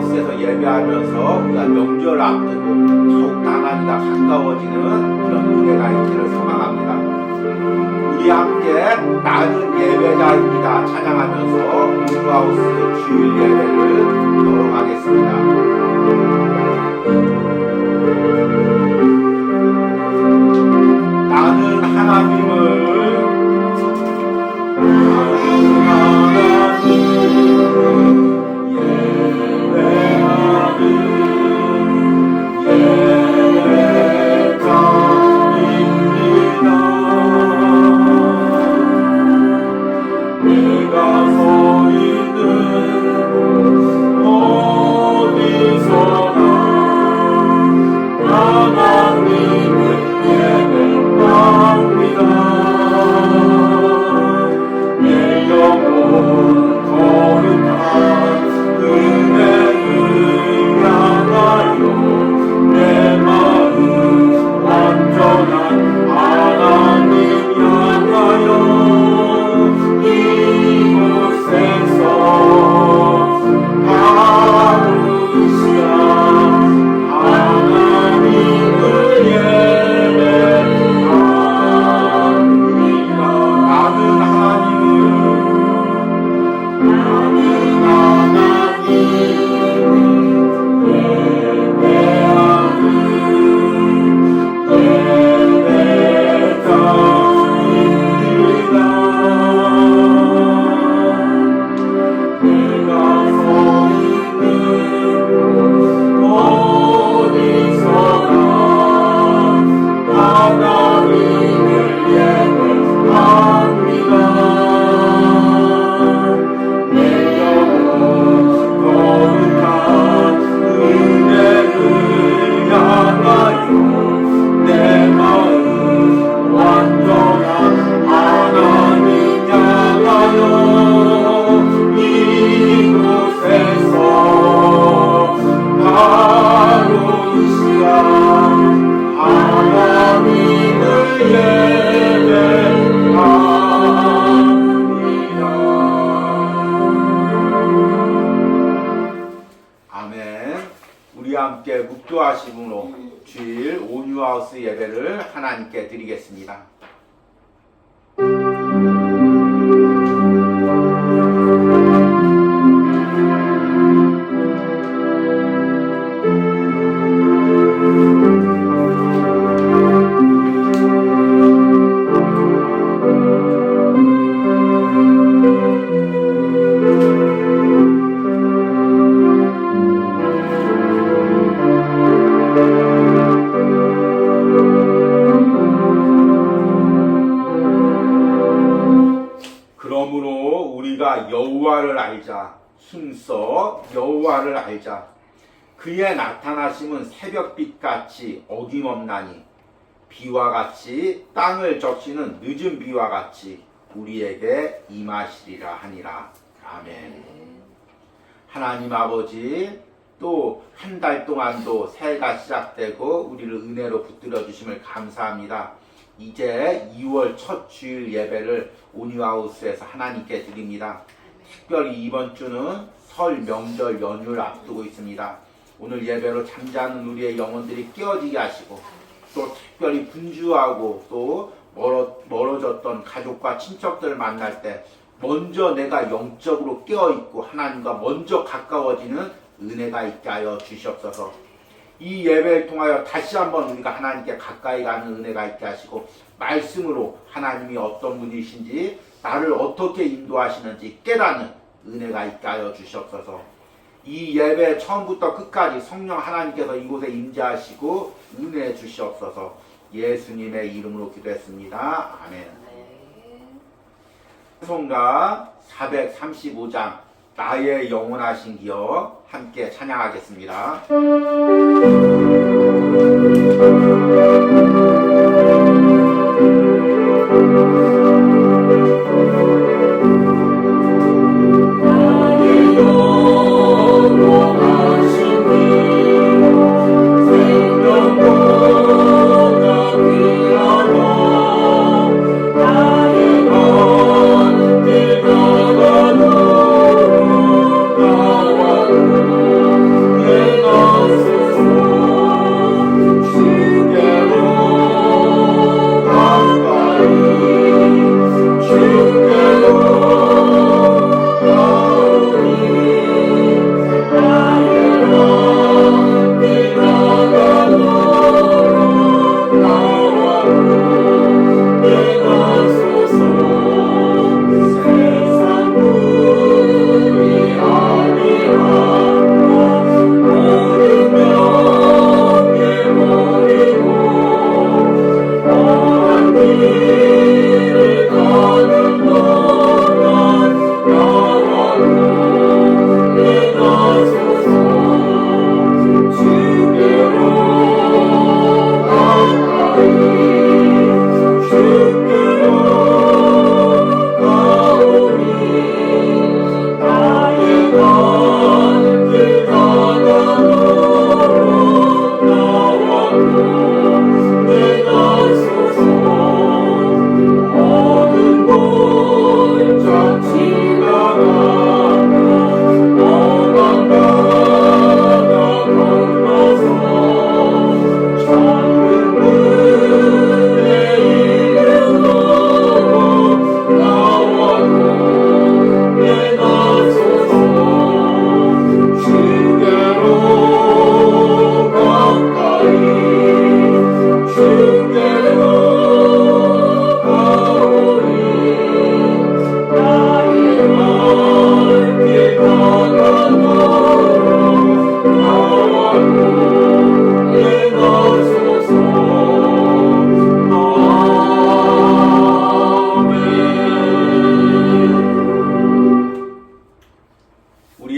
온유하우스에서 예배하면서 우리가 명절 앞두고 더욱 하나님과 가까워지는 그런 은혜가 있기를 소망합니다. 우리 함께 나는 예배자입니다 찬양하면서 온유하우스 주일 예배를 드리도록 하겠습니다. 나는 하나님을 묵도하심으로 주일 온유하우스 예배를 하나님께 드리겠습니다. 여호와를 알자. 힘써 여호와를 알자. 그의 나타나심은 새벽빛같이 어김없나니 비와 같이 땅을 적시는 늦은 비와 같이 우리에게 임하시리라 하니라. 아멘. 하나님 아버지, 또 한 달 동안도 새해가 시작되고 우리를 은혜로 붙들어 주심을 감사합니다. 이제 2월 첫 주일 예배를 온유하우스에서 하나님께 드립니다. 특별히 이번 주는 설 명절 연휴를 앞두고 있습니다. 오늘 예배로 잠자는 우리의 영혼들이 깨어지게 하시고, 또 특별히 분주하고 또 멀어졌던 가족과 친척들을 만날 때 먼저 내가 영적으로 깨어있고 하나님과 먼저 가까워지는 은혜가 있게 하여 주시옵소서. 이 예배를 통하여 다시 한번 우리가 하나님께 가까이 가는 은혜가 있게 하시고, 말씀으로 하나님이 어떤 분이신지, 나를 어떻게 인도하시는지 깨닫는 은혜가 있게 하여 주시옵소서. 이 예배 처음부터 끝까지 성령 하나님께서 이곳에 임재하시고 은혜 주시옵소서. 예수님의 이름으로 기도했습니다. 아멘. 찬송가 435장 나의 영원하신 기여 함께 찬양하겠습니다.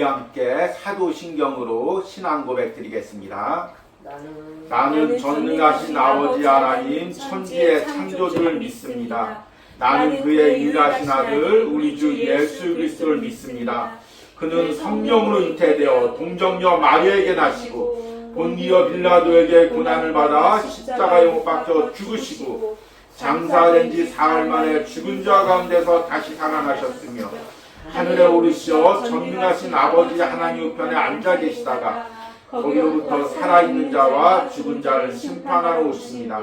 함께 사도신경으로 신앙 고백 드리겠습니다. 나는 전능하신 아버지 하나님 천지의 창조주를 믿습니다. 나는 그의 유일하신 아들 우리 주 예수 그리스도를 믿습니다. 그는 성령으로 잉태되어 동정녀 마리아에게 나시고 본디어 빌라도에게 고난을 받아 십자가에 못 박혀 죽으시고 장사된 지 사흘 만에 죽은 자 가운데서 다시 살아나셨으며 하늘에 오르시어 전능하신 아버지 하나님 우편에 앉아 계시다가 거기로부터 살아있는 자와 죽은 자를 심판하러 오십니다.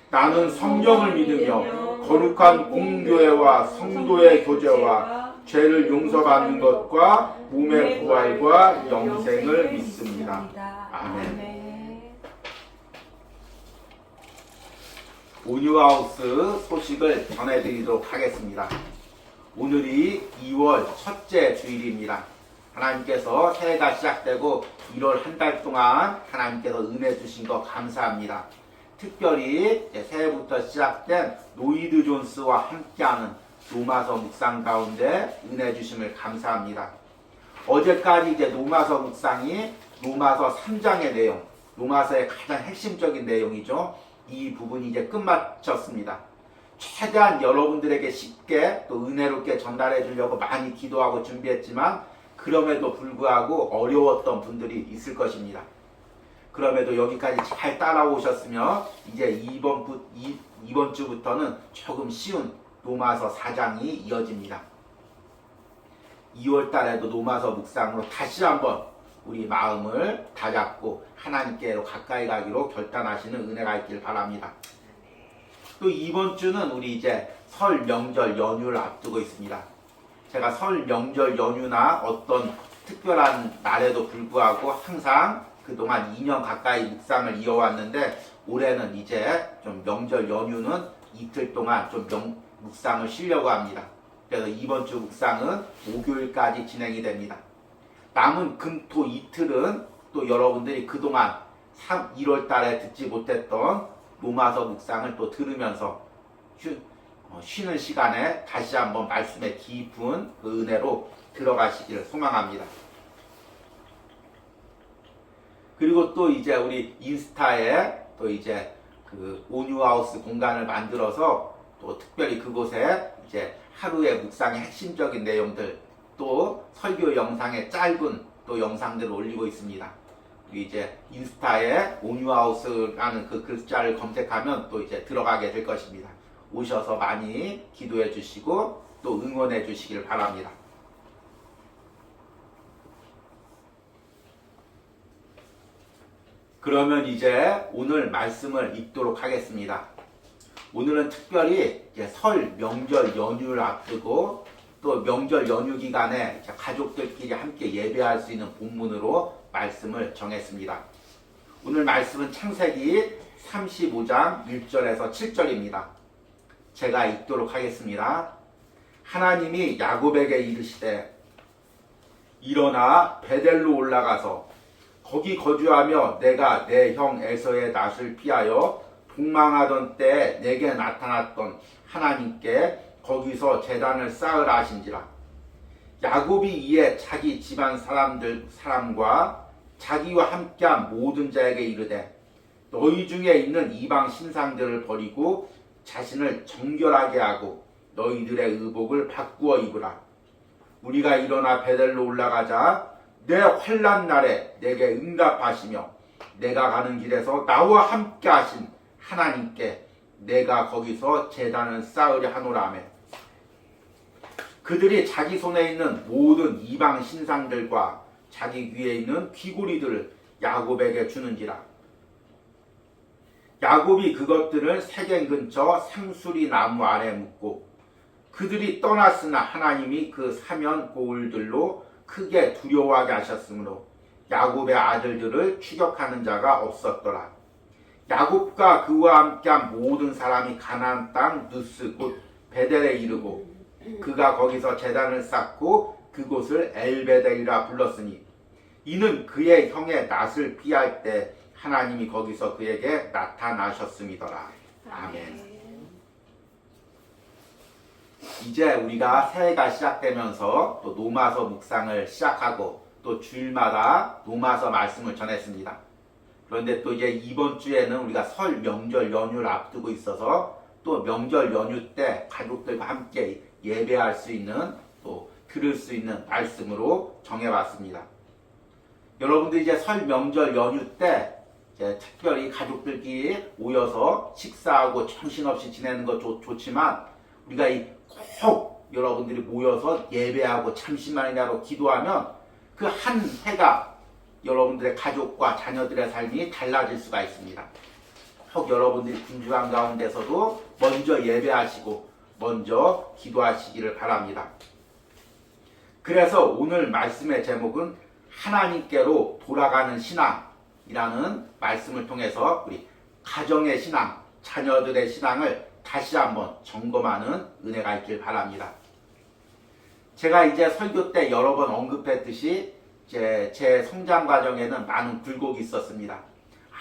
나는 성령을 믿으며 거룩한 공교회와 성도의 교제와 죄를 용서받는 것과 몸의 부활과 영생을 믿습니다. 아멘. 온유하우스 소식을 전해드리도록 하겠습니다. 오늘이 2월 첫째 주일입니다. 하나님께서 새해가 시작되고 1월 한 달 동안 하나님께서 은혜 주신 거 감사합니다. 특별히 새해부터 시작된 노이드 존스와 함께하는 로마서 묵상 가운데 은혜 주심을 감사합니다. 어제까지 이제 로마서 묵상이 로마서 3장의 내용, 로마서의 가장 핵심적인 내용이죠. 이 부분이 이제 끝마쳤습니다. 최대한 여러분들에게 쉽게 또 은혜롭게 전달해 주려고 많이 기도하고 준비했지만 그럼에도 불구하고 어려웠던 분들이 있을 것입니다. 그럼에도 여기까지 잘 따라오셨으면 이제 이번 주부터는 조금 쉬운 로마서 4장이 이어집니다. 2월 달에도 로마서 묵상으로 다시 한번 우리 마음을 다잡고 하나님께로 가까이 가기로 결단하시는 은혜가 있길 바랍니다. 또 이번 주는 우리 이제 설 명절 연휴를 앞두고 있습니다. 제가 설 명절 연휴나 어떤 특별한 날에도 불구하고 항상 그동안 2년 가까이 묵상을 이어왔는데 올해는 이제 좀 명절 연휴는 이틀 동안 좀 묵상을 쉬려고 합니다. 그래서 이번 주 묵상은 목요일까지 진행이 됩니다. 남은 금, 토 이틀은 또 여러분들이 그동안 1월 달에 듣지 못했던 로마서 묵상을 또 들으면서 쉬는 시간에 다시 한번 말씀의 깊은 그 은혜로 들어가시기를 소망합니다. 그리고 또 이제 우리 인스타에 또 이제 그 온유하우스 공간을 만들어서 또 특별히 그곳에 이제 하루의 묵상의 핵심적인 내용들 또 설교 영상의 짧은 또 영상들을 올리고 있습니다. 이제 인스타에 온유하우스라는 그 글자를 검색하면 또 이제 들어가게 될 것입니다. 오셔서 많이 기도해 주시고 또 응원해 주시길 바랍니다. 그러면 이제 오늘 말씀을 읽도록 하겠습니다. 오늘은 특별히 이제 설 명절 연휴를 앞두고 또 명절 연휴 기간에 가족들끼리 함께 예배할 수 있는 본문으로 말씀을 정했습니다. 오늘 말씀은 창세기 35장 1절에서 7절입니다. 제가 읽도록 하겠습니다. 하나님이 야곱에게 이르시되 일어나 베델로 올라가서 거기 거주하며 내가 내 형 에서의 낯을 피하여 동망하던 때에 내게 나타났던 하나님께 거기서 제단을 쌓으라 하신지라. 야곱이 이에 자기 집안 사람과 자기와 함께한 모든 자에게 이르되 너희 중에 있는 이방 신상들을 버리고 자신을 정결하게 하고 너희들의 의복을 바꾸어 입으라. 우리가 일어나 베델로 올라가자 내 환난 날에 내게 응답하시며 내가 가는 길에서 나와 함께 하신 하나님께 내가 거기서 제단을 쌓으려 하노라며. 그들이 자기 손에 있는 모든 이방 신상들과 자기 귀에 있는 귀고리들을 야곱에게 주는지라. 야곱이 그것들을 세겜 근처 상수리 나무 아래 묻고 그들이 떠났으나 하나님이 그 사면 고울들로 크게 두려워하게 하셨으므로 야곱의 아들들을 추격하는 자가 없었더라. 야곱과 그와 함께한 모든 사람이 가나안 땅 누스 곧 베델에 이르고 그가 거기서 제단을 쌓고 그곳을 엘베델이라 불렀으니 이는 그의 형의 낯을 피할 때 하나님이 거기서 그에게 나타나셨음이더라. 아멘. 이제 우리가 새해가 시작되면서 또 노마서 묵상을 시작하고 또 주일마다 노마서 말씀을 전했습니다. 그런데 또 이제 이번 주에는 우리가 설 명절 연휴를 앞두고 있어서 또 명절 연휴 때 가족들과 함께 예배할 수 있는 또 들을 수 있는 말씀으로 정해봤습니다. 여러분들 이제 설 명절 연휴 때 이제 특별히 가족들끼리 모여서 식사하고 정신없이 지내는 거 좋지만 우리가 꼭 여러분들이 모여서 예배하고 잠시만이라도 기도하면 그 한 해가 여러분들의 가족과 자녀들의 삶이 달라질 수가 있습니다. 꼭 여러분들이 분주한 가운데서도 먼저 예배하시고 먼저 기도하시기를 바랍니다. 그래서 오늘 말씀의 제목은 하나님께로 돌아가는 신앙이라는 말씀을 통해서 우리 가정의 신앙, 자녀들의 신앙을 다시 한번 점검하는 은혜가 있길 바랍니다. 제가 이제 설교 때 여러 번 언급했듯이 제 성장 과정에는 많은 굴곡이 있었습니다.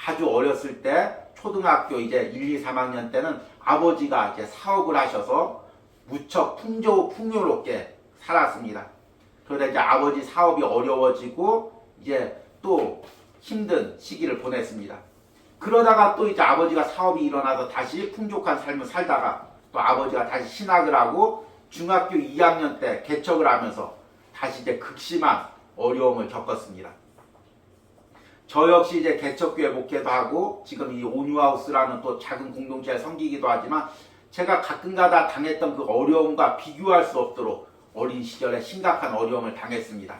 아주 어렸을 때 초등학교 이제 1, 2, 3학년 때는 아버지가 이제 사업을 하셔서 무척 풍요롭게 살았습니다. 그러다 이제 아버지 사업이 어려워지고 이제 또 힘든 시기를 보냈습니다. 그러다가 또 이제 아버지가 사업이 일어나서 다시 풍족한 삶을 살다가 또 아버지가 다시 신학을 하고 중학교 2학년 때 개척을 하면서 다시 이제 극심한 어려움을 겪었습니다. 저 역시 이제 개척교회 목회도 하고 지금 이 온유하우스라는 또 작은 공동체에 섬기기도 하지만 제가 가끔가다 당했던 그 어려움과 비교할 수 없도록 어린 시절에 심각한 어려움을 당했습니다.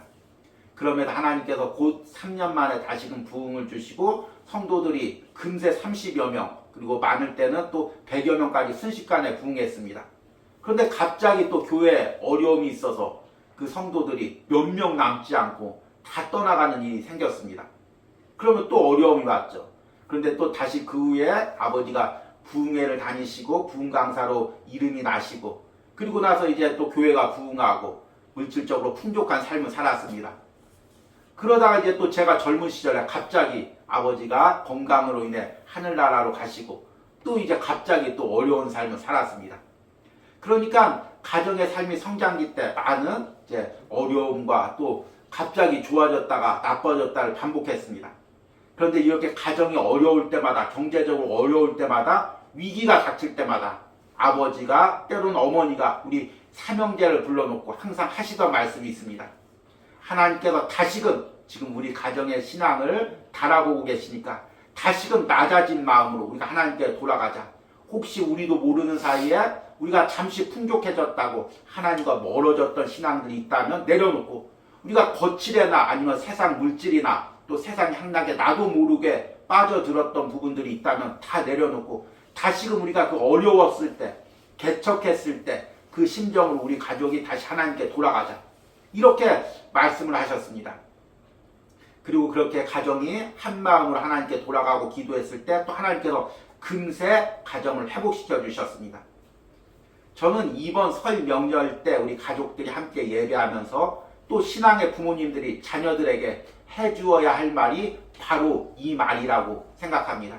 그럼에도 하나님께서 곧 3년 만에 다시금 부흥을 주시고 성도들이 금세 30여 명 그리고 많을 때는 또 100여 명까지 순식간에 부흥했습니다. 그런데 갑자기 또 교회에 어려움이 있어서 그 성도들이 몇 명 남지 않고 다 떠나가는 일이 생겼습니다. 그러면 또 어려움이 왔죠. 그런데 또 다시 그 후에 아버지가 부흥회를 다니시고 부흥 강사로 이름이 나시고 그리고 나서 이제 또 교회가 부흥하고 물질적으로 풍족한 삶을 살았습니다. 그러다가 이제 또 제가 젊은 시절에 갑자기 아버지가 건강으로 인해 하늘나라로 가시고 또 이제 갑자기 또 어려운 삶을 살았습니다. 그러니까 가정의 삶이 성장기 때 많은 이제 어려움과 또 갑자기 좋아졌다가 나빠졌다를 반복했습니다. 그런데 이렇게 가정이 어려울 때마다 경제적으로 어려울 때마다 위기가 닥칠 때마다 아버지가 때로는 어머니가 우리 삼형제를 불러놓고 항상 하시던 말씀이 있습니다. 하나님께서 다시금 지금 우리 가정의 신앙을 달아보고 계시니까 다시금 낮아진 마음으로 우리가 하나님께 돌아가자. 혹시 우리도 모르는 사이에 우리가 잠시 풍족해졌다고 하나님과 멀어졌던 신앙들이 있다면 내려놓고 우리가 거칠애나 아니면 세상 물질이나 또 세상 향락에 나도 모르게 빠져들었던 부분들이 있다면 다 내려놓고 다시금 우리가 그 어려웠을 때 개척했을 때 그 심정으로 우리 가족이 다시 하나님께 돌아가자. 이렇게 말씀을 하셨습니다. 그리고 그렇게 가정이 한 마음으로 하나님께 돌아가고 기도했을 때 또 하나님께서 금세 가정을 회복시켜 주셨습니다. 저는 이번 설 명절 때 우리 가족들이 함께 예배하면서 또 신앙의 부모님들이 자녀들에게 해주어야 할 말이 바로 이 말이라고 생각합니다.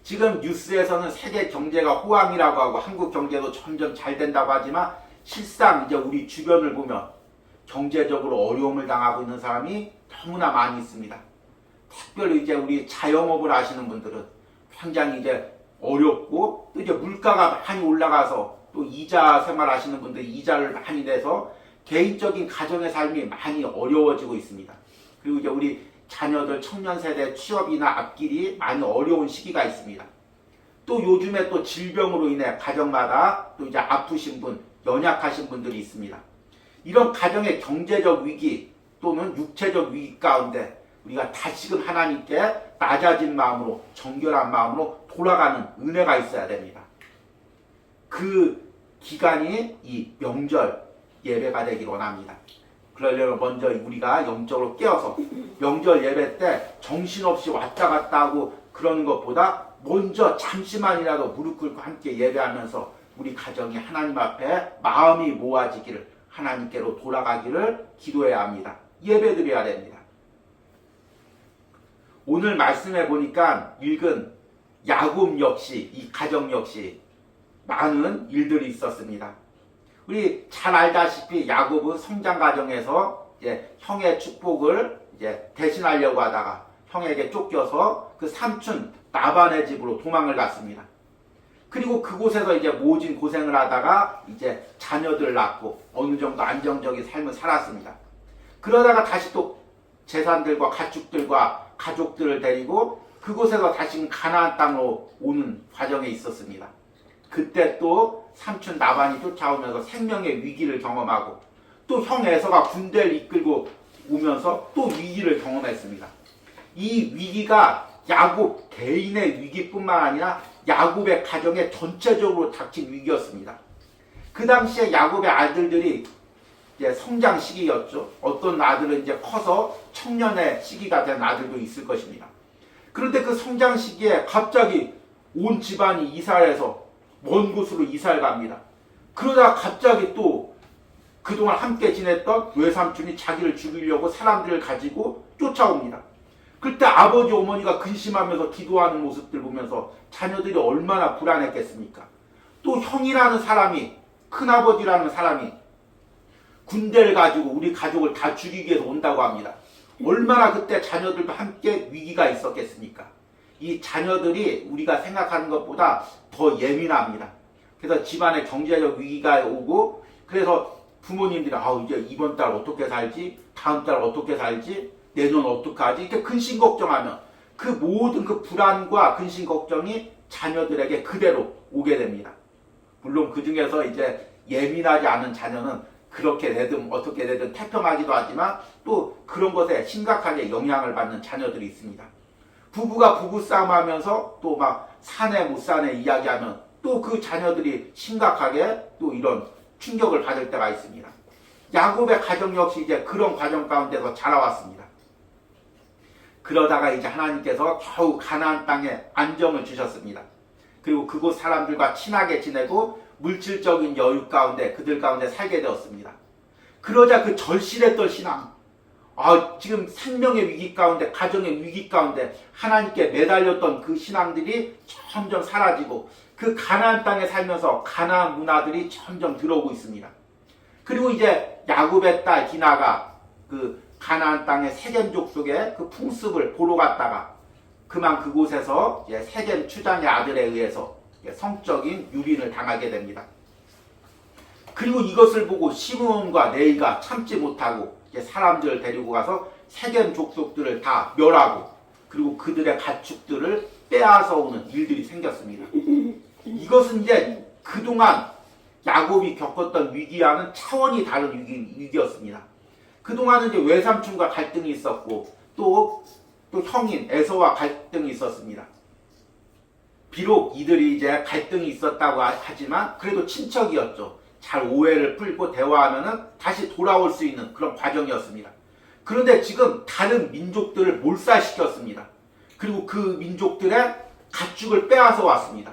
지금 뉴스에서는 세계 경제가 호황이라고 하고 한국 경제도 점점 잘 된다고 하지만 실상 이제 우리 주변을 보면 경제적으로 어려움을 당하고 있는 사람이 너무나 많이 있습니다. 특별히 이제 우리 자영업을 하시는 분들은 굉장히 이제 어렵고 또 이제 물가가 많이 올라가서 또 이자 생활하시는 분들이 이자를 많이 내서 개인적인 가정의 삶이 많이 어려워지고 있습니다. 그리고 이제 우리 자녀들 청년 세대 취업이나 앞길이 많이 어려운 시기가 있습니다. 또 요즘에 또 질병으로 인해 가정마다 또 이제 아프신 분, 연약하신 분들이 있습니다. 이런 가정의 경제적 위기 또는 육체적 위기 가운데 우리가 다시금 하나님께 낮아진 마음으로 정결한 마음으로 돌아가는 은혜가 있어야 됩니다. 그 기간이 이 명절 예배가 되길 원합니다. 그러려면 먼저 우리가 영적으로 깨어서 명절 예배 때 정신없이 왔다 갔다 하고 그러는 것보다 먼저 잠시만이라도 무릎 꿇고 함께 예배하면서 우리 가정이 하나님 앞에 마음이 모아지기를 하나님께로 돌아가기를 기도해야 합니다. 예배드려야 됩니다. 오늘 말씀해 보니까 읽은 야곱 역시 이 가정 역시 많은 일들이 있었습니다. 우리 잘 알다시피 야곱은 성장 과정에서 이제 형의 축복을 이제 대신하려고 하다가 형에게 쫓겨서 그 삼촌 라반의 집으로 도망을 갔습니다. 그리고 그곳에서 이제 모진 고생을 하다가 이제 자녀들을 낳고 어느 정도 안정적인 삶을 살았습니다. 그러다가 다시 또 재산들과 가축들과 가족들을 데리고 그곳에서 다시 가나안 땅으로 오는 과정에 있었습니다. 그때 또 삼촌 라반이 쫓아오면서 생명의 위기를 경험하고 또 형 에서가 군대를 이끌고 오면서 또 위기를 경험했습니다. 이 위기가 야곱 개인의 위기뿐만 아니라 야곱의 가정에 전체적으로 닥친 위기였습니다. 그 당시에 야곱의 아들들이 이제 성장 시기였죠. 어떤 아들은 이제 커서 청년의 시기가 된 아들도 있을 것입니다. 그런데 그 성장 시기에 갑자기 온 집안이 이사를 해서 먼 곳으로 이사를 갑니다. 그러다 갑자기 또 그동안 함께 지냈던 외삼촌이 자기를 죽이려고 사람들을 가지고 쫓아옵니다. 그때 아버지 어머니가 근심하면서 기도하는 모습들 보면서 자녀들이 얼마나 불안했겠습니까? 또 형이라는 사람이, 큰아버지라는 사람이 군대를 가지고 우리 가족을 다 죽이기 위해서 온다고 합니다. 얼마나 그때 자녀들과 함께 위기가 있었겠습니까? 이 자녀들이 우리가 생각하는 것보다 더 예민합니다. 그래서 집안에 경제적 위기가 오고 그래서 부모님들이 이제 이번 달 어떻게 살지? 다음 달 어떻게 살지? 내년 어떻게 하지? 이렇게 근심 걱정하면 그 모든 그 불안과 근심 걱정이 자녀들에게 그대로 오게 됩니다. 물론 그 중에서 이제 예민하지 않은 자녀는 그렇게 되든 어떻게 되든 태평하기도 하지만 또 그런 것에 심각하게 영향을 받는 자녀들이 있습니다. 부부가 부부싸움 하면서 또 막 사내 못 사내 이야기하면 또 그 자녀들이 심각하게 또 이런 충격을 받을 때가 있습니다. 야곱의 가정 역시 이제 그런 과정 가운데서 자라왔습니다. 그러다가 이제 하나님께서 겨우 가나안 땅에 안정을 주셨습니다. 그리고 그곳 사람들과 친하게 지내고 물질적인 여유 가운데 그들 가운데 살게 되었습니다. 그러자 그 절실했던 신앙, 지금 생명의 위기 가운데 가정의 위기 가운데 하나님께 매달렸던 그 신앙들이 점점 사라지고 그 가나안 땅에 살면서 가나안 문화들이 점점 들어오고 있습니다. 그리고 이제 야곱의 딸 디나가 그 가나안 땅의 세겜 족속의 그 풍습을 보러 갔다가 그만 그곳에서 이제 세겜 추장의 아들에 의해서 성적인 유린을 당하게 됩니다. 그리고 이것을 보고 시므온과 레이가 참지 못하고 사람들을 데리고 가서 세겜 족속들을 다 멸하고 그리고 그들의 가축들을 빼앗아 오는 일들이 생겼습니다. 이것은 이제 그동안 야곱이 겪었던 위기와는 차원이 다른 위기였습니다. 그동안은 이제 외삼촌과 갈등이 있었고 또 형인 에서와 갈등이 있었습니다. 비록 이들이 이제 갈등이 있었다고 하지만 그래도 친척이었죠. 잘 오해를 풀고 대화하면은 다시 돌아올 수 있는 그런 과정이었습니다. 그런데 지금 다른 민족들을 몰살시켰습니다. 그리고 그 민족들의 가축을 빼앗아 왔습니다.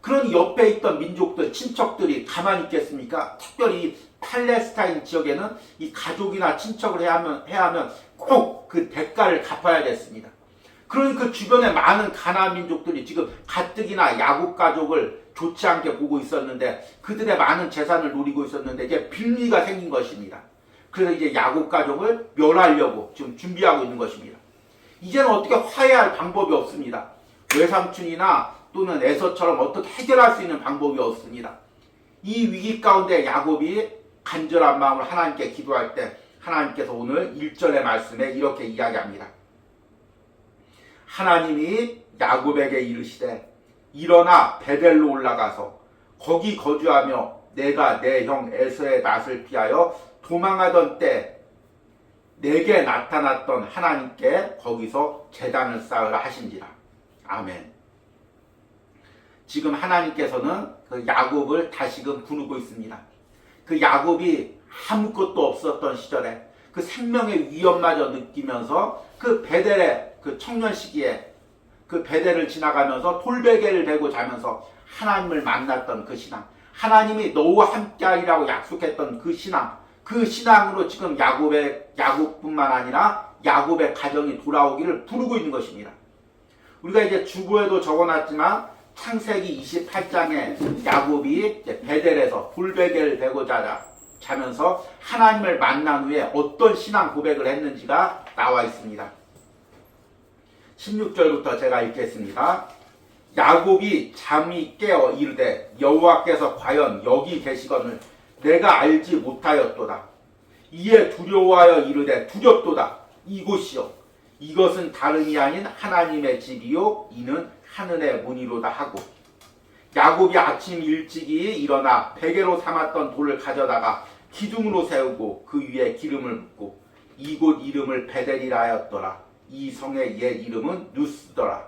그러니 옆에 있던 민족들, 친척들이 가만히 있겠습니까? 특별히 팔레스타인 지역에는 이 가족이나 친척을 해야 하면 꼭 그 대가를 갚아야겠습니다. 그러니 그 주변에 많은 가나안 민족들이 지금 가뜩이나 야곱 가족을 좋지 않게 보고 있었는데 그들의 많은 재산을 노리고 있었는데 이제 빌미가 생긴 것입니다. 그래서 이제 야곱 가족을 멸하려고 지금 준비하고 있는 것입니다. 이제는 어떻게 화해할 방법이 없습니다. 외삼촌이나 또는 에서처럼 어떻게 해결할 수 있는 방법이 없습니다. 이 위기 가운데 야곱이 간절한 마음으로 하나님께 기도할 때 하나님께서 오늘 1절의 말씀에 이렇게 이야기합니다. 하나님이 야곱에게 이르시되 일어나 베델로 올라가서 거기 거주하며 내가 내 형 에서의 낯을 피하여 도망하던 때 내게 나타났던 하나님께 거기서 제단을 쌓으라 하신지라. 아멘. 지금 하나님께서는 그 야곱을 다시금 부르고 있습니다. 그 야곱이 아무것도 없었던 시절에 그 생명의 위험마저 느끼면서 그 베델의 그 청년 시기에 그 베델을 지나가면서 돌베개를 베고 자면서 하나님을 만났던 그 신앙, 하나님이 너와 함께하리라고 약속했던 그 신앙, 그 신앙으로 지금 야곱뿐만 아니라 야곱의 가정이 돌아오기를 부르고 있는 것입니다. 우리가 이제 주보에도 적어놨지만 창세기 28장에 야곱이 이제 베델에서 불베개를 베고 자면서 하나님을 만난 후에 어떤 신앙 고백을 했는지가 나와 있습니다. 16절부터 제가 읽겠습니다. 야곱이 잠이 깨어 이르되 여호와께서 과연 여기 계시거늘 내가 알지 못하였도다. 이에 두려워하여 이르되 두렵도다. 이곳이요 이것은 다름이 아닌 하나님의 집이요 이는 하늘의 문이로다 하고 야곱이 아침 일찍이 일어나 베개로 삼았던 돌을 가져다가 기둥으로 세우고 그 위에 기름을 붓고 이곳 이름을 베델이라 하였더라. 이 성의 옛 이름은 누스더라.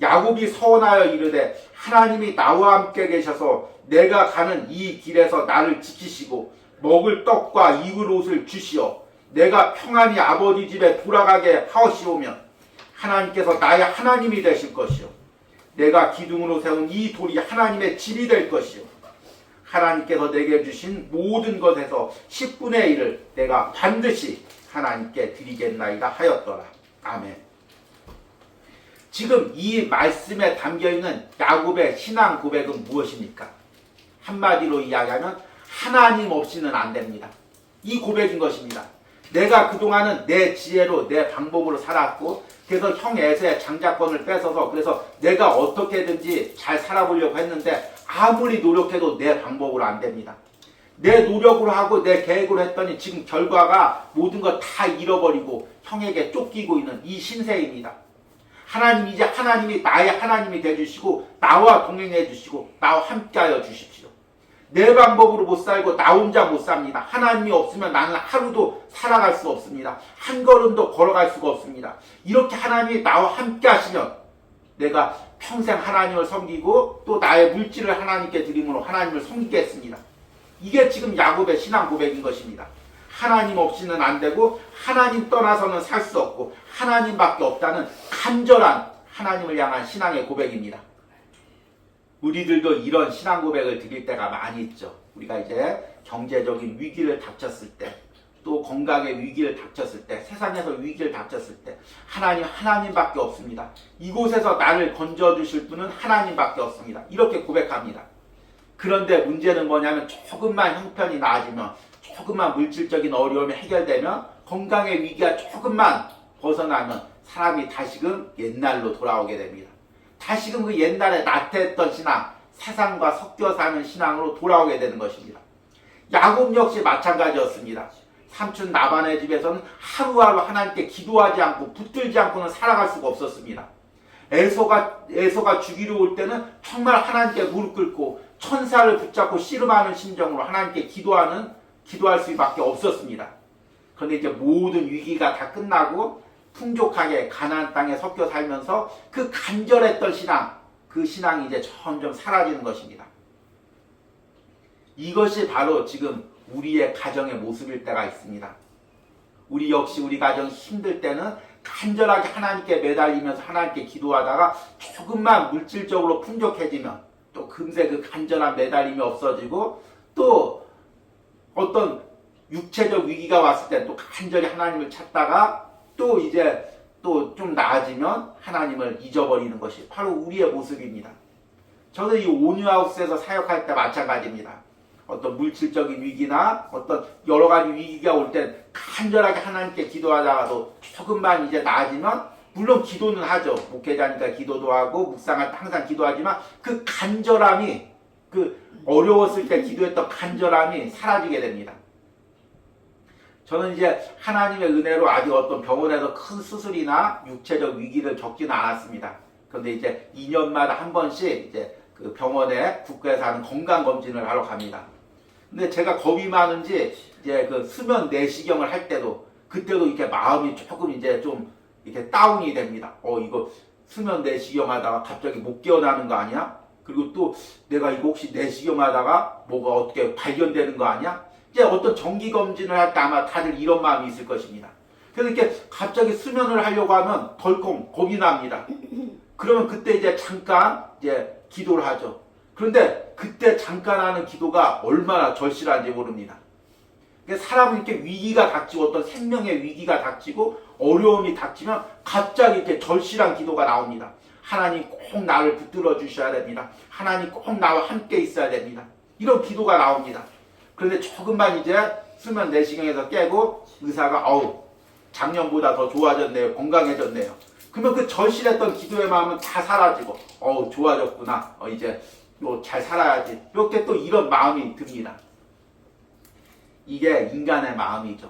야곱이 서원하여 이르되 하나님이 나와 함께 계셔서 내가 가는 이 길에서 나를 지키시고 먹을 떡과 입을 옷을 주시어 내가 평안히 아버지 집에 돌아가게 하시오면 하나님께서 나의 하나님이 되실 것이요 내가 기둥으로 세운 이 돌이 하나님의 집이 될 것이요 하나님께서 내게 주신 모든 것에서 10분의 1을 내가 반드시 하나님께 드리겠나이다 하였더라. 아멘. 지금 이 말씀에 담겨있는 야곱의 신앙 고백은 무엇입니까? 한마디로 이야기하면 하나님 없이는 안 됩니다. 이 고백인 것입니다. 내가 그동안은 내 지혜로 내 방법으로 살았고 그래서 형 에서의 장자권을 뺏어서 그래서 내가 어떻게든지 잘 살아보려고 했는데 아무리 노력해도 내 방법으로 안 됩니다. 내 노력으로 하고 내 계획으로 했더니 지금 결과가 모든 거 다 잃어버리고 형에게 쫓기고 있는 이 신세입니다. 하나님 이제 하나님이 나의 하나님이 되주시고 나와 동행해 주시고 나와 함께하여 주십시오. 내 방법으로 못 살고 나 혼자 못 삽니다. 하나님이 없으면 나는 하루도 살아갈 수 없습니다. 한 걸음도 걸어갈 수가 없습니다. 이렇게 하나님이 나와 함께 하시면 내가 평생 하나님을 섬기고 또 나의 물질을 하나님께 드림으로 하나님을 섬기겠습니다. 이게 지금 야곱의 신앙 고백인 것입니다. 하나님 없이는 안 되고 하나님 떠나서는 살 수 없고 하나님밖에 없다는 간절한 하나님을 향한 신앙의 고백입니다. 우리들도 이런 신앙 고백을 드릴 때가 많이 있죠. 우리가 이제 경제적인 위기를 닥쳤을 때, 또 건강의 위기를 닥쳤을 때, 세상에서 위기를 닥쳤을 때 하나님밖에 없습니다. 이곳에서 나를 건져주실 분은 하나님밖에 없습니다. 이렇게 고백합니다. 그런데 문제는 뭐냐면 조금만 형편이 나아지면 조금만 물질적인 어려움이 해결되면 건강의 위기가 조금만 벗어나면 사람이 다시금 옛날로 돌아오게 됩니다. 다시금 그 옛날에 나태했던 신앙, 세상과 섞여 사는 신앙으로 돌아오게 되는 것입니다. 야곱 역시 마찬가지였습니다. 삼촌 라반의 집에서는 하루하루 하나님께 기도하지 않고 붙들지 않고는 살아갈 수가 없었습니다. 에서가 죽이러 올 때는 정말 하나님께 무릎 꿇고 천사를 붙잡고 씨름하는 심정으로 하나님께 기도할 수밖에 없었습니다. 그런데 이제 모든 위기가 다 끝나고 풍족하게 가나안 땅에 섞여 살면서 그 간절했던 신앙, 그 신앙이 이제 점점 사라지는 것입니다. 이것이 바로 지금 우리의 가정의 모습일 때가 있습니다. 우리 역시 우리 가정 힘들 때는 간절하게 하나님께 매달리면서 하나님께 기도하다가 조금만 물질적으로 풍족해지면 또 금세 그 간절한 매달림이 없어지고 또 어떤 육체적 위기가 왔을 때 또 간절히 하나님을 찾다가 또 이제 또 좀 나아지면 하나님을 잊어버리는 것이 바로 우리의 모습입니다. 저는 이 온유하우스에서 사역할 때 마찬가지입니다. 어떤 물질적인 위기나 어떤 여러 가지 위기가 올 땐 간절하게 하나님께 기도하다가도 조금만 이제 나아지면 물론 기도는 하죠. 목회자니까 기도도 하고 묵상할 때 항상 기도하지만 그 간절함이 그 어려웠을 때 기도했던 간절함이 사라지게 됩니다. 저는 이제 하나님의 은혜로 아직 어떤 병원에서 큰 수술이나 육체적 위기를 겪지는 않았습니다. 그런데 이제 2년마다 한 번씩 이제 그 병원에 국가에서 하는 건강검진을 하러 갑니다. 근데 제가 겁이 많은지 이제 그 수면 내시경을 할 때도 그때도 이렇게 마음이 조금 이제 좀 이렇게 다운이 됩니다. 이거 수면 내시경 하다가 갑자기 못 깨어나는 거 아니야? 그리고 또 내가 이거 혹시 내시경 하다가 뭐가 어떻게 발견되는 거 아니야? 이제 어떤 정기검진을 할 때 아마 다들 이런 마음이 있을 것입니다. 그래서 이렇게 갑자기 수면을 하려고 하면 덜컹 겁이 납니다. 그러면 그때 이제 잠깐 이제 기도를 하죠. 그런데 그때 잠깐 하는 기도가 얼마나 절실한지 모릅니다. 그러니까 사람은 이렇게 위기가 닥치고 어떤 생명의 위기가 닥치고 어려움이 닥치면 갑자기 이렇게 절실한 기도가 나옵니다. 하나님 꼭 나를 붙들어 주셔야 됩니다. 하나님 꼭 나와 함께 있어야 됩니다. 이런 기도가 나옵니다. 그런데 조금만 이제 수면 내시경에서 깨고 의사가 작년보다 더 좋아졌네요. 건강해졌네요. 그러면 그 절실했던 기도의 마음은 다 사라지고 좋아졌구나. 이제 잘 살아야지. 이렇게 또 이런 마음이 듭니다. 이게 인간의 마음이죠.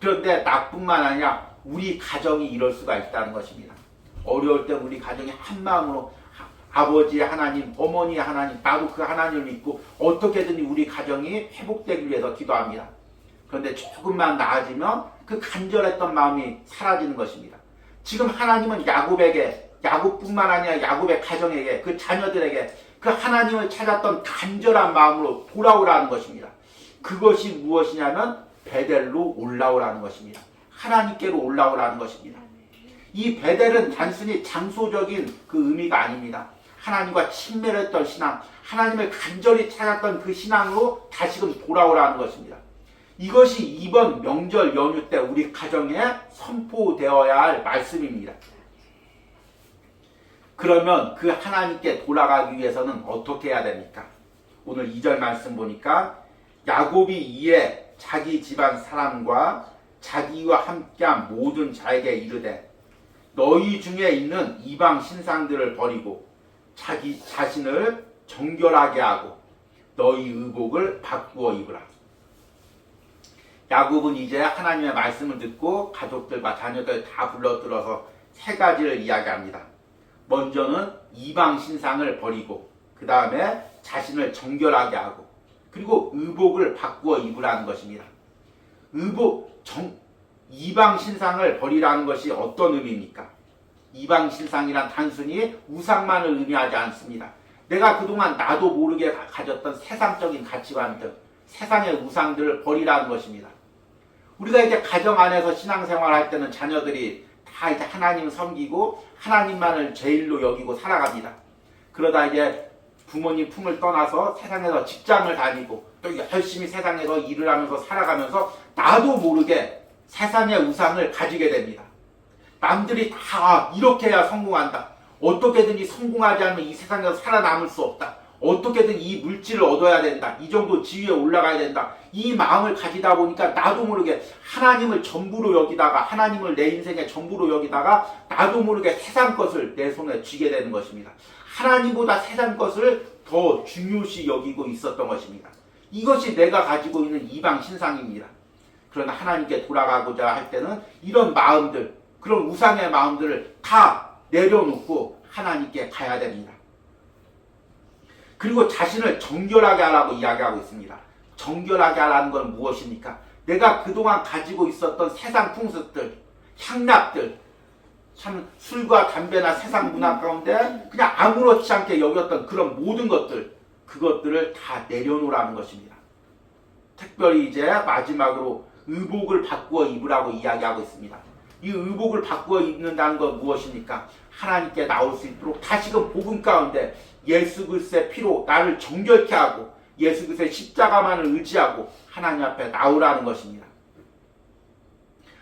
그런데 나뿐만 아니라 우리 가정이 이럴 수가 있다는 것입니다. 어려울 때 우리 가정이 한 마음으로 아버지 하나님, 어머니 하나님, 나도 그 하나님을 믿고 어떻게든 우리 가정이 회복되기 위해서 기도합니다. 그런데 조금만 나아지면 그 간절했던 마음이 사라지는 것입니다. 지금 하나님은 야곱에게, 야곱뿐만 아니라 야곱의 가정에게, 그 자녀들에게 그 하나님을 찾았던 간절한 마음으로 돌아오라는 것입니다. 그것이 무엇이냐면 베델로 올라오라는 것입니다. 하나님께로 올라오라는 것입니다. 이 베델은 단순히 장소적인 그 의미가 아닙니다. 하나님과 친밀했던 신앙, 하나님을 간절히 찾았던 그 신앙으로 다시금 돌아오라는 것입니다. 이것이 이번 명절 연휴 때 우리 가정에 선포되어야 할 말씀입니다. 그러면 그 하나님께 돌아가기 위해서는 어떻게 해야 됩니까? 오늘 2절 말씀 보니까 야곱이 이에 자기 집안 사람과 자기와 함께한 모든 자에게 이르되 너희 중에 있는 이방 신상들을 버리고 자기 자신을 정결하게 하고 너희 의복을 바꾸어 입으라. 야곱은 이제 하나님의 말씀을 듣고 가족들과 자녀들 다 불러들어서 세 가지를 이야기합니다. 먼저는 이방 신상을 버리고 그 다음에 자신을 정결하게 하고 그리고 의복을 바꾸어 입으라는 것입니다. 이방 신상을 버리라는 것이 어떤 의미입니까? 이방 신상이란 단순히 우상만을 의미하지 않습니다. 내가 그동안 나도 모르게 가졌던 세상적인 가치관들, 세상의 우상들을 버리라는 것입니다. 우리가 이제 가정 안에서 신앙생활 할 때는 자녀들이 다 이제 하나님 섬기고 하나님만을 제일로 여기고 살아갑니다. 그러다 이제 부모님 품을 떠나서 세상에서 직장을 다니고 또 열심히 세상에서 일을 하면서 살아가면서 나도 모르게 세상의 우상을 가지게 됩니다. 남들이 다 이렇게 해야 성공한다. 어떻게든지 성공하지 않으면 이 세상에서 살아남을 수 없다. 어떻게든 이 물질을 얻어야 된다. 이 정도 지위에 올라가야 된다. 이 마음을 가지다 보니까 나도 모르게 하나님을 전부로 여기다가 하나님을 내 인생의 전부로 여기다가 나도 모르게 세상 것을 내 손에 쥐게 되는 것입니다. 하나님보다 세상 것을 더 중요시 여기고 있었던 것입니다. 이것이 내가 가지고 있는 이방 신상입니다. 그러나 하나님께 돌아가고자 할 때는 이런 마음들, 그런 우상의 마음들을 다 내려놓고 하나님께 가야 됩니다. 그리고 자신을 정결하게 하라고 이야기하고 있습니다. 정결하게 하라는 건 무엇입니까? 내가 그동안 가지고 있었던 세상 풍습들, 향락들, 참 술과 담배나 세상 문화 가운데 그냥 아무렇지 않게 여겼던 그런 모든 것들, 그것들을 다 내려놓으라는 것입니다. 특별히 이제 마지막으로 의복을 바꾸어 입으라고 이야기하고 있습니다. 이 의복을 바꾸어 입는다는 건 무엇입니까? 하나님께 나올 수 있도록 다시금 복음 가운데 예수 그리스도의 피로 나를 정결케 하고 예수 그리스도의 십자가만을 의지하고 하나님 앞에 나오라는 것입니다.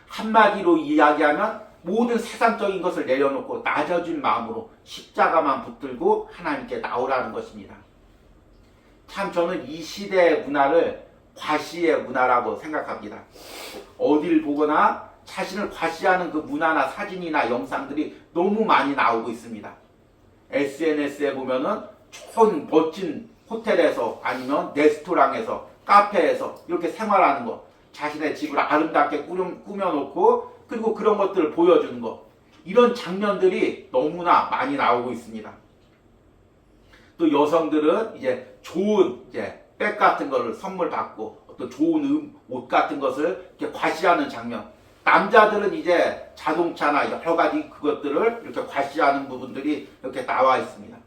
한마디로 이야기하면 모든 세상적인 것을 내려놓고 낮아진 마음으로 십자가만 붙들고 하나님께 나오라는 것입니다. 참 저는 이 시대의 문화를 과시의 문화라고 생각합니다. 어딜 보거나 자신을 과시하는 그 문화나 사진이나 영상들이 너무 많이 나오고 있습니다. SNS에 보면은 좋은 멋진 호텔에서 아니면 레스토랑에서 카페에서 이렇게 생활하는 거, 자신의 집을 아름답게 꾸며놓고 그리고 그런 것들을 보여주는 거, 이런 장면들이 너무나 많이 나오고 있습니다. 또 여성들은 이제 좋은 백 같은 거를 선물 받고 어떤 좋은 옷 같은 것을 이렇게 과시하는 장면, 남자들은 이제 자동차나 여러 가지 그것들을 이렇게 과시하는 부분들이 이렇게 나와 있습니다.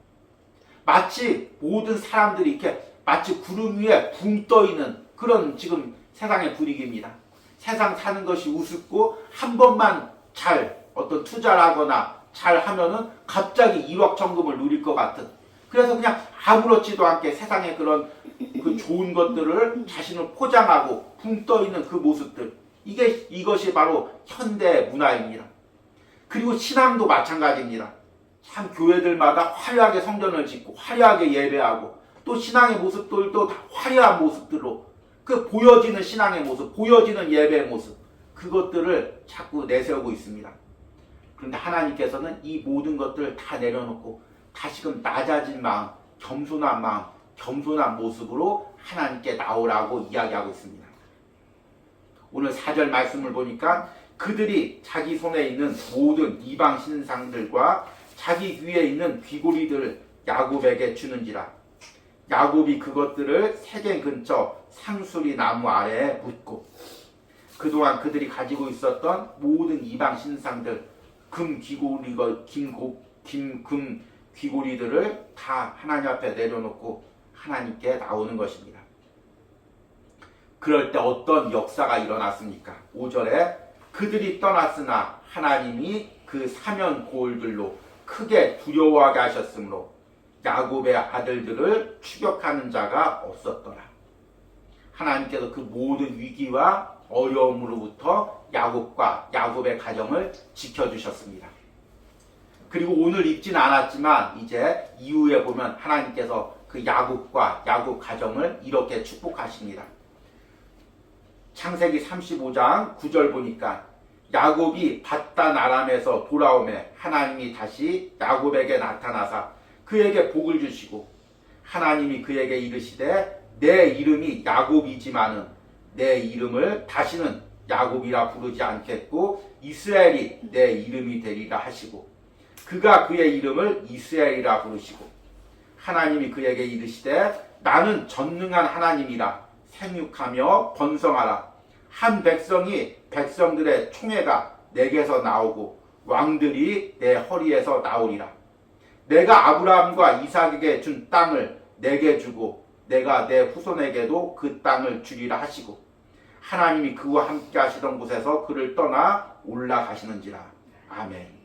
마치 모든 사람들이 이렇게 마치 구름 위에 붕 떠 있는 그런 지금 세상의 분위기입니다. 세상 사는 것이 우습고 한 번만 잘 어떤 투자를 하거나 잘 하면은 갑자기 1억 천금을 누릴 것 같은, 그래서 그냥 아무렇지도 않게 세상의 그런 그 좋은 것들을 자신을 포장하고 붕 떠 있는 그 모습들, 이것이 바로 현대 문화입니다. 그리고 신앙도 마찬가지입니다. 참 교회들마다 화려하게 성전을 짓고 화려하게 예배하고 또 신앙의 모습들도 다 화려한 모습들로 그 보여지는 신앙의 모습, 보여지는 예배의 모습 그것들을 자꾸 내세우고 있습니다. 그런데 하나님께서는 이 모든 것들을 다 내려놓고 다시금 낮아진 마음, 겸손한 모습으로 하나님께 나오라고 이야기하고 있습니다. 오늘 4절 말씀을 보니까 그들이 자기 손에 있는 모든 이방 신상들과 자기 위에 있는 귀고리들을 야곱에게 주는지라. 야곱이 그것들을 세겜 근처 상수리 나무 아래에 묻고 그동안 그들이 가지고 있었던 모든 이방 신상들 금 귀고리들을 다 하나님 앞에 내려놓고 하나님께 나오는 것입니다. 그럴 때 어떤 역사가 일어났습니까? 5절에 그들이 떠났으나 하나님이 그 사면 고을들로 크게 두려워하게 하셨으므로 야곱의 아들들을 추격하는 자가 없었더라. 하나님께서 그 모든 위기와 어려움으로부터 야곱의 가정을 지켜주셨습니다. 그리고 오늘 읽지는 않았지만 이제 이후에 보면 하나님께서 그 야곱 가정을 이렇게 축복하십니다. 창세기 35장 9절 보니까 야곱이 밧단 아람에서 돌아오매 하나님이 다시 야곱에게 나타나사 그에게 복을 주시고 하나님이 그에게 이르시되 내 이름이 야곱이지만은 내 이름을 다시는 야곱이라 부르지 않겠고 이스라엘이 내 이름이 되리라 하시고 그가 그의 이름을 이스라엘이라 부르시고 하나님이 그에게 이르시되 나는 전능한 하나님이라 생육하며 번성하라. 한 백성이 백성들의 총회가 내게서 나오고 왕들이 내 허리에서 나오리라. 내가 아브라함과 이삭에게 준 땅을 내게 주고 내가 내 후손에게도 그 땅을 주리라 하시고 하나님이 그와 함께 하시던 곳에서 그를 떠나 올라가시는지라. 아멘.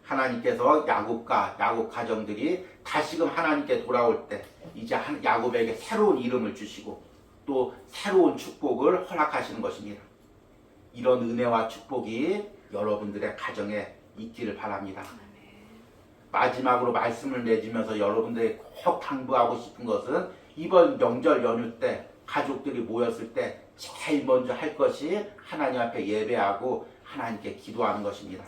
하나님께서 야곱 가정들이 다시금 하나님께 돌아올 때 이제 야곱에게 새로운 이름을 주시고 또 새로운 축복을 허락하시는 것입니다. 이런 은혜와 축복이 여러분들의 가정에 있기를 바랍니다. 마지막으로 말씀을 맺으면서 여러분들이 꼭 당부하고 싶은 것은 이번 명절 연휴 때 가족들이 모였을 때 제일 먼저 할 것이 하나님 앞에 예배하고 하나님께 기도하는 것입니다.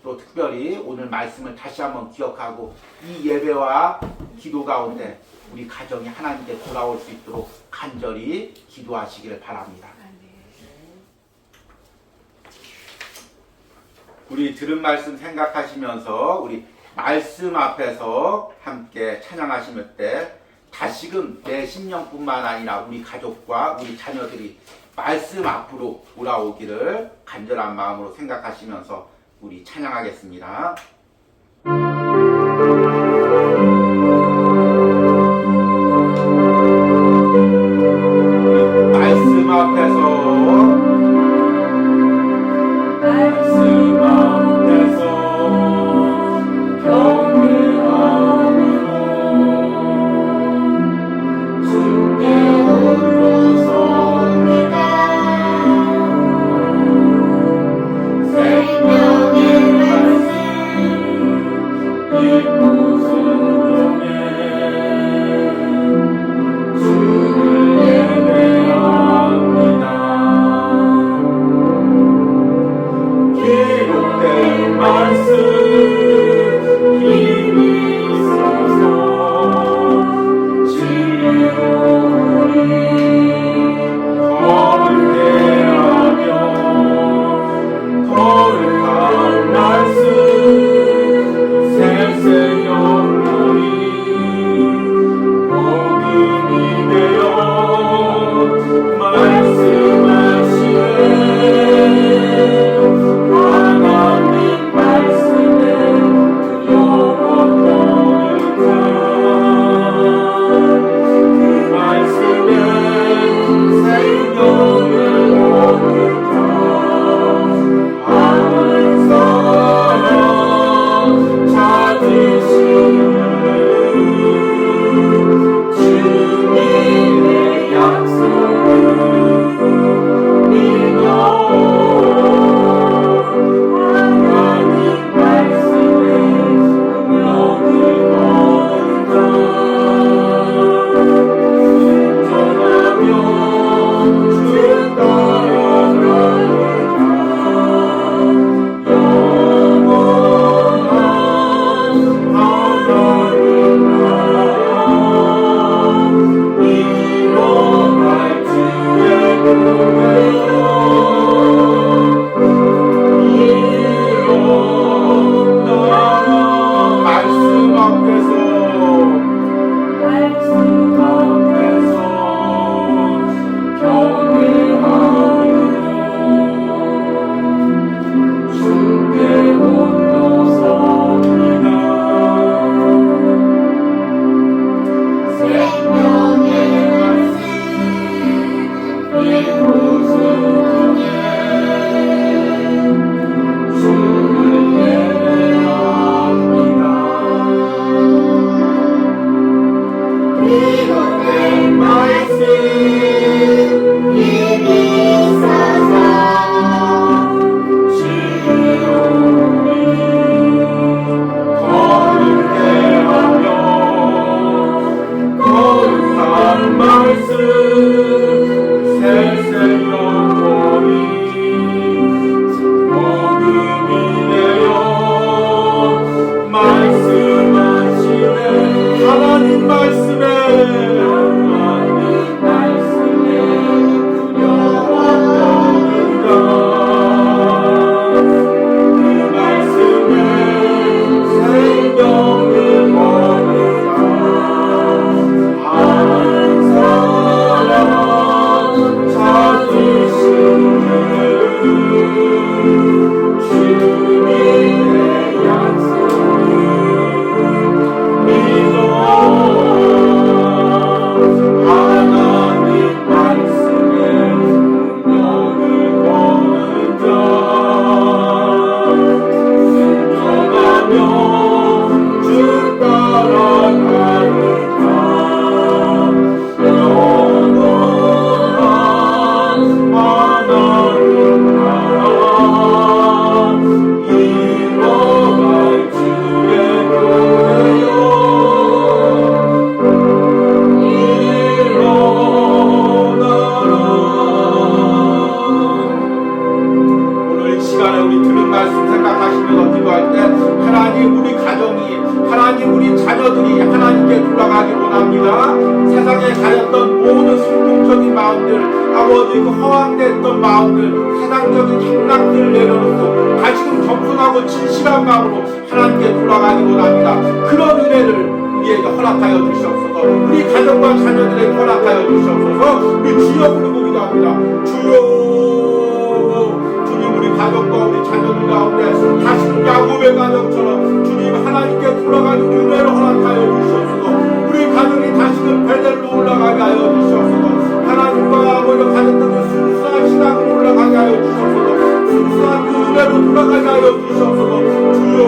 또 특별히 오늘 말씀을 다시 한번 기억하고 이 예배와 기도 가운데 우리 가정이 하나님께 돌아올 수 있도록 간절히 기도하시기를 바랍니다. 우리 들은 말씀 생각하시면서 우리 말씀 앞에서 함께 찬양하실 때 다시금 내 심령뿐만 아니라 우리 가족과 우리 자녀들이 말씀 앞으로 돌아오기를 간절한 마음으로 생각하시면서 우리 찬양하겠습니다. 말씀 앞에서 생명의 말씀 마음들, 아버지 그 허황됐던 마음들, 세상적인 생각들을 내려놓고 다시금 겸손하고 진실한 마음으로 하나님께 돌아가기 원합니다. 그런 은혜를 우리에게 허락하여 주시옵소서. 우리 가정과 자녀들에게 허락하여 주시옵소서. 우리 주여 부르고 기도합니다. 주여, 주님 우리 가정과 우리 자녀들 가운데 다시금 야곱의 가정처럼 주님 하나님께 돌아가는 은혜를 허락하여 주시옵소서. 우리 가정이 다시금 베델로 올라가게 하여 주시옵소서. 하나님과 아버지 가정들은 순수한 신앙으로 올라가게 하여 주시옵소서. 순수한 그 은혜로 돌아가게 하여 주시옵소서. 주여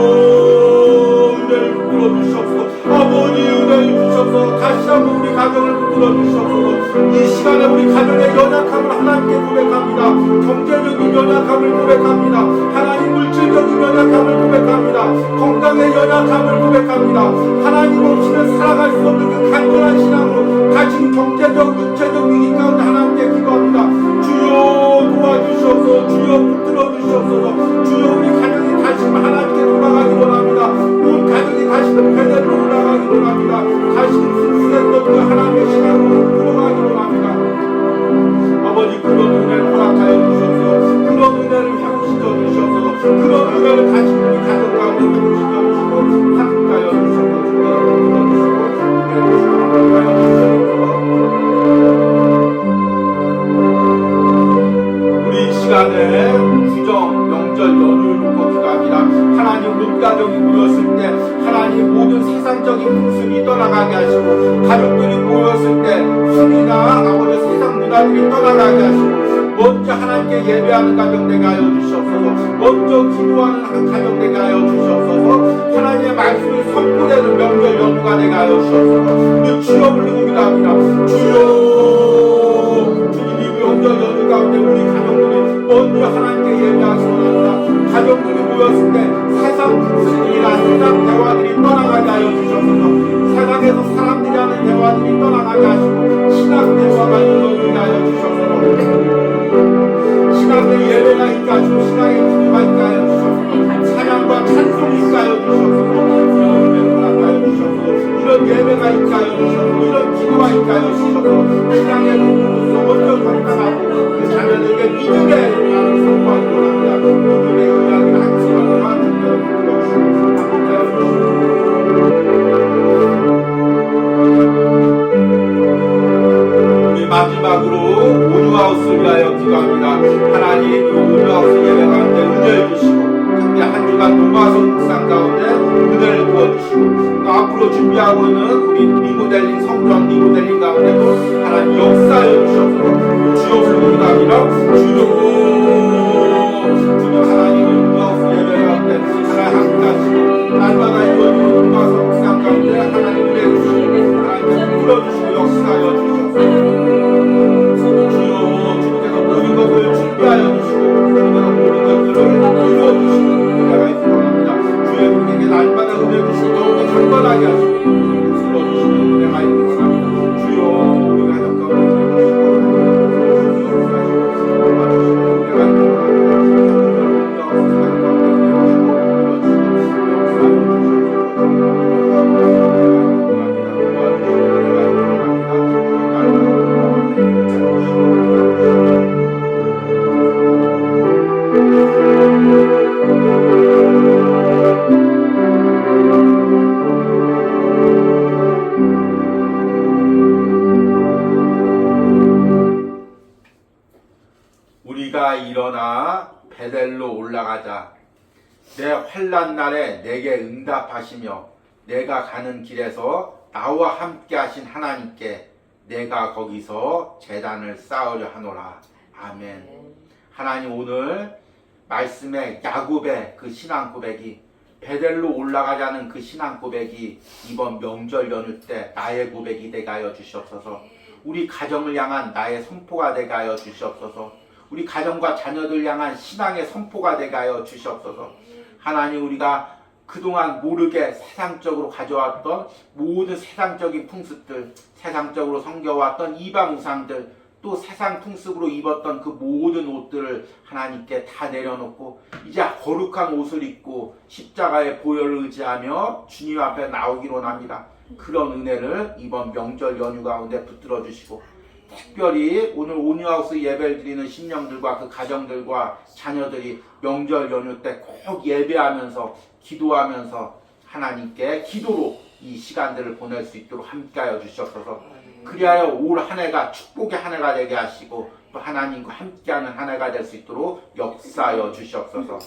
은혜를 붙들어 주시옵소서. 아버지 은혜를 주시옵소서. 다시 한번 우리 가정을 붙들어 주시옵소서. 이 시간에 우리 가정의 연약함을 하나님께 고백합니다. 경제적인 연약함을 고백합니다. 하나님 물질적인 연약함을 고백합니다. 건강의 연약함을 고백합니다. 하나님 없이는 살아갈 수 없는 그 간절한 신앙으로 가진 경제적, 육체적 위기 가운데 하나님께 기도합니다. 주여 도와주시옵소서. 주여 붙들어 주시옵소서. 주여 우리 가정이 다시 하나님께 돌아가기 원합니다. 온 가정이 다시금 베델로 올라가기 원합니다. 다시금 순수했던 그 하나님의 신앙으로 들어가기 원합니다. 아버지 그런 은혜를 허락하여 주시옵소서. 그런 은혜를 회복시켜 주시옵소서. 그런 은혜를 다시 우리 가정 가운데 회복시켜 주시고 함께하여 주시옵소서. 우리 이 시간에 구정 명절 연휴를 놓고 기도합니다. 하나님 온 가족이 모였을 때 하나님 모든 세상적인 풍습이 떠나가게 하시고 가족들이 모였을 때 술이나 아버지 세상 문화들이 떠나가게 하시고 먼저 하나님께 예배하는 가정 되게 하여 주시옵소서. 먼저 기도하는 가정 되게 하여 주시옵소서. 하나님의 말씀이 선포되는 명절 연휴가 되게 하여 주시옵소서. 우리 주여 부르고 기도합니다. 주여, 주님이 명절 연휴 가운데 우리 가정들이 먼저 하나님께 예배하시기 원합니다. 가정들이 모였을 때 세상 풍습이나 세상 대화들이 떠나가게 하여 주시옵소서. 세상에서 사람들이 하는 대화들이 떠나가게 하시고 신앙 대화가 이루어지게 하여 주시옵소서. 신앙의 예배가 있게 하시고 신앙의 기도가 있게 하여 주시옵소서. 찬양과 찬송이 있게 하여 주시옵소서. 이런 예배가 하여 주시옵소서. 이런 예배가 있게 하여 주시옵소서. 이런 기도가 있게 하여 주시옵소서. 신앙의 공부로서 먼저 감당하고 그 자녀들에게 믿음의 나를 선포하기 원합니다. 믿음의 이야기를 한순간도 하나님께로 불러주시고 함께 하여 주시옵소서. 마지막으로 오뉴하우스를 위하여 기도합니다. 하나님 그 오뉴하우스 예배 가운데 은혜를 주시고 특히 한 주간 노마성 묵상 가운데 은혜를 부어주시고 또 앞으로 준비하고 있는 우리 리모델링 성전 리모델링 가운데도 하나님 역사하여 주셔서 주여 부르고 기도합니다. 주여 하나님의 오뉴하우스 예배 가운데 하나님 함께 하시고 날마다 이루어지는 노마성 묵상 가운데 하나님 은혜 주시고 하나님 불러주시고 역사하여 주셔서 모든 것을 준비하여 주시고 우리가 모든 것들을 이루어주시고 은혜가 있기 원합니다. 주의 우리에게 날마다 은혜 주시고 더욱더 강건하게 하시고 불러주시고 은혜가 있기 원합니다. 주여 우리 가정 가운데 은혜 주시고 역사하시고 도와주시고 은혜가 있기 원합니다. 역사하는 가운데 은혜 주시고 우리가 일어나 베델로 올라가자. 내 환난 날에 내게 응답하시며 내가 가는 길에서 나와 함께 하신 하나님께 내가 거기서 제단을 쌓으려 하노라. 아멘. 하나님 오늘 말씀에 야곱의 그 신앙 고백이 베델로 올라가자는 그 신앙 고백이 이번 명절 연휴 때 나의 고백이 되게 하여 주시옵소서. 우리 가정을 향한 나의 선포가 되게 하여 주시옵소서. 우리 가정과 자녀들 향한 신앙의 선포가 되게 하여 주시옵소서. 하나님 우리가 그동안 모르게 세상적으로 가져왔던 모든 세상적인 풍습들, 세상적으로 섬겨왔던 이방 우상들, 또 세상 풍습으로 입었던 그 모든 옷들을 하나님께 다 내려놓고 이제 거룩한 옷을 입고 십자가의 보혈을 의지하며 주님 앞에 나오기로 합니다. 그런 은혜를 이번 명절 연휴 가운데 붙들어 주시고 특별히 오늘 온유하우스 예배를 드리는 심령들과 그 가정들과 자녀들이 명절 연휴 때 꼭 예배하면서 기도하면서 하나님께 기도로 이 시간들을 보낼 수 있도록 함께하여 주시옵소서. 그리하여 올 한 해가 축복의 한 해가 되게 하시고 또 하나님과 함께하는 한 해가 될 수 있도록 역사하여 주시옵소서.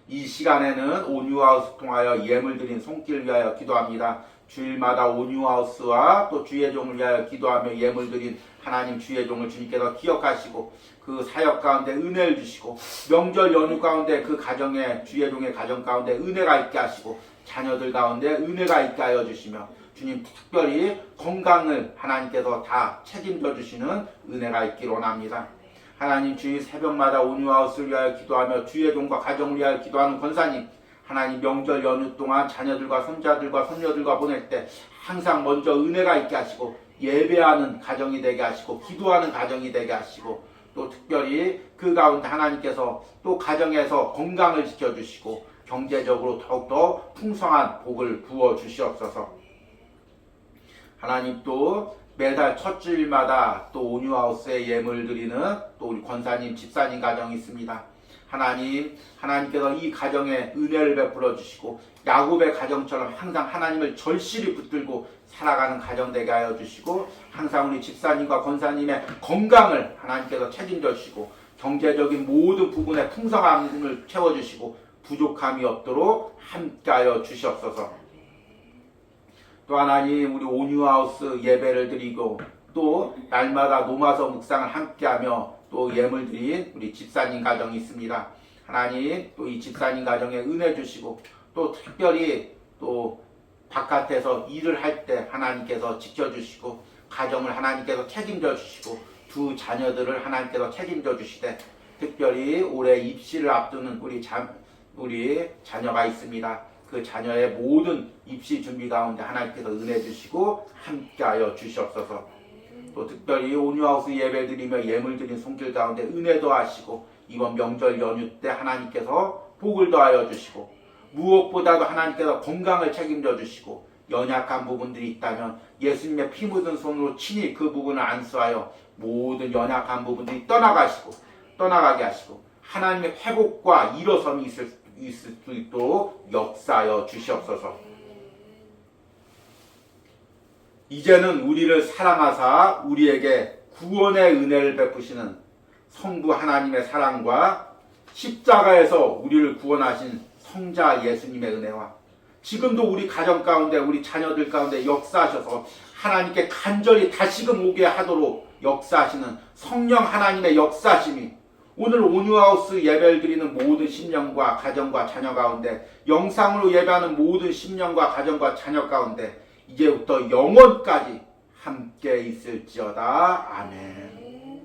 이 시간에는 온유하우스 통하여 예물 드린 손길 위하여 기도합니다. 주일마다 온유하우스와 또 주의 종을 위하여 기도하며 예물 드린 하나님 주의 종을 주님께서 기억하시고 그 사역 가운데 은혜를 주시고 명절 연휴 가운데 그 가정에 주의 종의 가정 가운데 은혜가 있게 하시고 자녀들 가운데 은혜가 있게 하여 주시며 주님 특별히 건강을 하나님께서 다 책임져 주시는 은혜가 있기를 원합니다. 하나님 주일 새벽마다 온유하우스를 위하여 기도하며 주의 종과 가정을 위하여 기도하는 권사님, 하나님 명절 연휴 동안 자녀들과 손자들과 손녀들과 보낼 때 항상 먼저 은혜가 있게 하시고 예배하는 가정이 되게 하시고 기도하는 가정이 되게 하시고 또 특별히 그 가운데 하나님께서 또 가정에서 건강을 지켜주시고 경제적으로 더욱더 풍성한 복을 부어 주시옵소서. 하나님 또 매달 첫 주일마다 또 온유하우스에 예물 드리는 또 우리 권사님, 집사님 가정이 있습니다. 하나님께서 이 가정에 은혜를 베풀어 주시고 야곱의 가정처럼 항상 하나님을 절실히 붙들고 살아가는 가정 되게 하여 주시고 항상 우리 집사님과 권사님의 건강을 하나님께서 책임져 주시고 경제적인 모든 부분에 풍성함을 채워주시고 부족함이 없도록 함께하여 주시옵소서. 또 하나님 우리 온유하우스 예배를 드리고 또 날마다 노마서 묵상을 함께하며 또 예물 드린 우리 집사님 가정이 있습니다. 하나님 또 이 집사님 가정에 은혜 주시고 또 특별히 또 바깥에서 일을 할 때 하나님께서 지켜주시고 가정을 하나님께서 책임져 주시고 두 자녀들을 하나님께서 책임져 주시되 특별히 올해 입시를 앞두는 우리 자녀가 있습니다. 그 자녀의 모든 입시 준비 가운데 하나님께서 은혜 주시고 함께하여 주시옵소서. 또 특별히 온유하우스 예배 드리며 예물 드린 손길 가운데 은혜 더하시고 이번 명절 연휴 때 하나님께서 복을 더하여 주시고 무엇보다도 하나님께서 건강을 책임져 주시고 연약한 부분들이 있다면 예수님의 피 묻은 손으로 친히 그 부분을 안수하여 모든 연약한 부분들이 떠나가게 하시고 하나님의 회복과 일어섬이 있을 수 있도록 역사하여 주시옵소서. 이제는 우리를 사랑하사 우리에게 구원의 은혜를 베푸시는 성부 하나님의 사랑과 십자가에서 우리를 구원하신 성자 예수님의 은혜와 지금도 우리 가정 가운데 우리 자녀들 가운데 역사하셔서 하나님께 간절히 다시금 오게 하도록 역사하시는 성령 하나님의 역사심이 오늘 온유하우스 예배를 드리는 모든 심령과 가정과 자녀 가운데 영상으로 예배하는 모든 심령과 가정과 자녀 가운데 이제부터 영원까지 함께 있을지어다. 아멘.